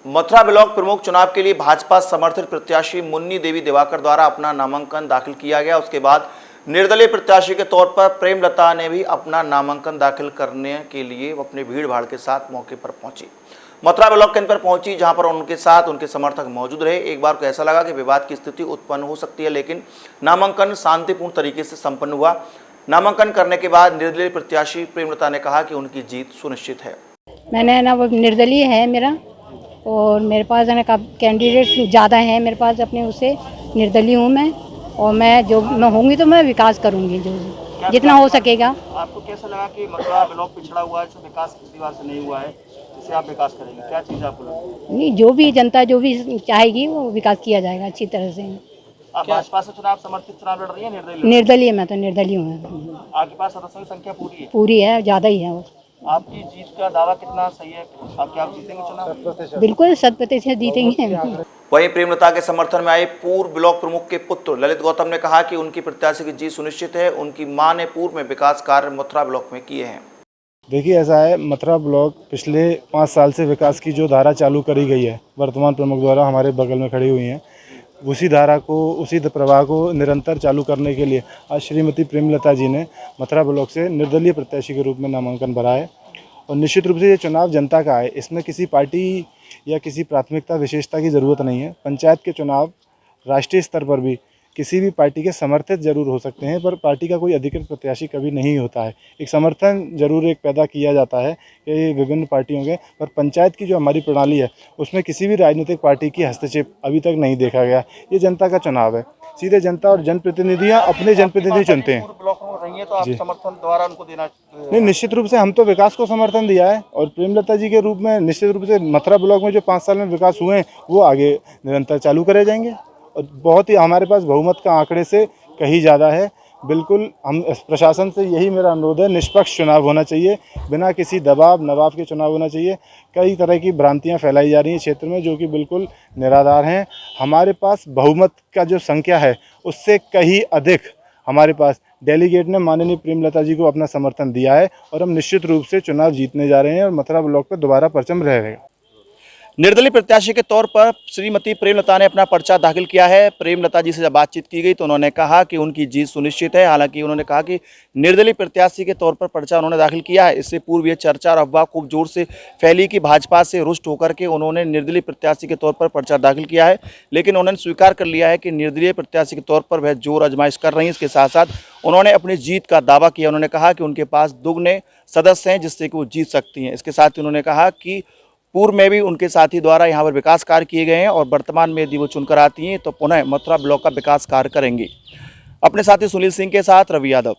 Mathura block प्रमुख चुनाव के लिए भाजपा समर्थित प्रत्याशी मुन्नी देवी दिवाकर द्वारा अपना नामांकन दाखिल किया गया। उसके बाद निर्दलीय प्रत्याशी के तौर पर प्रेमलता ने भी अपना नामांकन दाखिल करने के लिए अपने भीड़ भाड़ के साथ मौके पर पहुंची। मथुरा ब्लॉक केंद्र पर पहुंची, जहां पर उनके साथ उनके समर्थक मौजूद रहे। एक बार को ऐसा लगा कि विवाद की स्थिति उत्पन्न हो सकती है, लेकिन नामांकन शांतिपूर्ण तरीके से संपन्न हुआ। नामांकन करने के बाद निर्दलीय प्रत्याशी प्रेमलता ने कहा कि उनकी जीत सुनिश्चित है। मैंने ना वो निर्दलीय है मेरा, और मेरे पास है ना कैंडिडेट ज़्यादा है मेरे पास, अपने उससे निर्दलीय हूँ मैं, और मैं जो मैं होंगी तो मैं विकास करूँगी जो जितना हो सकेगा। आपको कैसा लगा कि मथुरा ब्लॉक पिछड़ा हुआ है, जो विकास पिछली बार से नहीं हुआ है, जिससे आप विकास करेंगे? क्या चीज़ आपको लगती नहीं, जो भी जनता जो भी चाहेगी वो विकास किया जाएगा अच्छी तरह से। आप भाजपा से चुनाव समर्थित चुनाव लड़ रही है? निर्दलीय मैं तो निर्दलीय हूँ। आपके पास सदस्यों की संख्या पूरी है, ज़्यादा ही है वो। आपकी जीत का दावा कितना सही है? आप क्या जीतेंगे चुनाव? बिल्कुल 100% जीतेंगे। वहीं प्रेमलता के समर्थन में आए पूर्व ब्लॉक प्रमुख के पुत्र ललित गौतम ने कहा कि उनकी प्रत्याशी की जीत सुनिश्चित है। उनकी मां ने पूर्व में विकास कार्य मथुरा ब्लॉक में किए हैं। देखिए, ऐसा है, मथुरा ब्लॉक पिछले 5 साल से विकास की जो धारा चालू करी गई है वर्तमान प्रमुख द्वारा, हमारे बगल में खड़ी हुई हैं, उसी धारा को, उसी प्रवाह को निरंतर चालू करने के लिए आज श्रीमती प्रेमलता जी ने मथुरा ब्लॉक से निर्दलीय प्रत्याशी के रूप में नामांकन भरा है। और निश्चित रूप से ये चुनाव जनता का है, इसमें किसी पार्टी या किसी प्राथमिकता विशेषता की ज़रूरत नहीं है। पंचायत के चुनाव राष्ट्रीय स्तर पर भी किसी भी पार्टी के समर्थित जरूर हो सकते हैं, पर पार्टी का कोई अधिकृत प्रत्याशी कभी नहीं होता है। एक समर्थन जरूर एक पैदा किया जाता है कि विभिन्न पार्टियों के, पर पंचायत की जो हमारी प्रणाली है उसमें किसी भी राजनीतिक पार्टी की हस्तक्षेप अभी तक नहीं देखा गया। ये जनता का चुनाव है, सीधे जनता और जनप्रतिनिधियाँ अपने जनप्रतिनिधि चुनते हैं। तो आप समर्थन द्वारा उनको देना? नहीं, निश्चित रूप से हम तो विकास को समर्थन दिया है, और प्रेमलता जी के रूप में निश्चित रूप से मथुरा ब्लॉक में जो 5 साल में विकास हुए हैं वो आगे निरंतर चालू करे जाएंगे। और बहुत ही हमारे पास बहुमत का आंकड़े से कहीं ज़्यादा है। बिल्कुल, हम प्रशासन से यही मेरा अनुरोध है, निष्पक्ष चुनाव होना चाहिए, बिना किसी दबाव नवाब के चुनाव होना चाहिए। कई तरह की भ्रांतियां फैलाई जा रही हैं क्षेत्र में जो कि बिल्कुल निराधार हैं। हमारे पास बहुमत का जो संख्या है उससे कहीं अधिक हमारे पास डेलीगेट ने माननीय प्रेमलता जी को अपना समर्थन दिया है, और हम निश्चित रूप से चुनाव जीतने जा रहे हैं और मथुरा ब्लॉक पर दोबारा परचम रहेगा। निर्दलीय प्रत्याशी के तौर पर श्रीमती प्रेमलता ने अपना पर्चा दाखिल किया है। प्रेमलता जी से जब बातचीत की गई तो उन्होंने कहा कि उनकी जीत सुनिश्चित है। हालांकि उन्होंने कहा कि निर्दलीय प्रत्याशी के तौर पर पर्चा उन्होंने दाखिल किया है। इससे पूर्व ये चर्चा और अफवाह खूब जोर से फैली कि भाजपा से रुष्ट होकर के उन्होंने निर्दलीय प्रत्याशी के तौर पर पर्चा दाखिल किया है, लेकिन उन्होंने स्वीकार कर लिया है कि निर्दलीय प्रत्याशी के तौर पर वह जोर आजमाइश कर रही है। इसके साथ साथ उन्होंने अपनी जीत का दावा किया। उन्होंने कहा कि उनके पास दुगने सदस्य हैं जिससे कि वो जीत सकती हैं। इसके साथ ही उन्होंने कहा कि पूर्व में भी उनके साथी द्वारा यहाँ पर विकास कार्य किए गए हैं, और वर्तमान में यदि वो चुनकर आती हैं तो पुनः मथुरा ब्लॉक का विकास कार्य करेंगी। अपने साथी सुनील सिंह के साथ रवि यादव।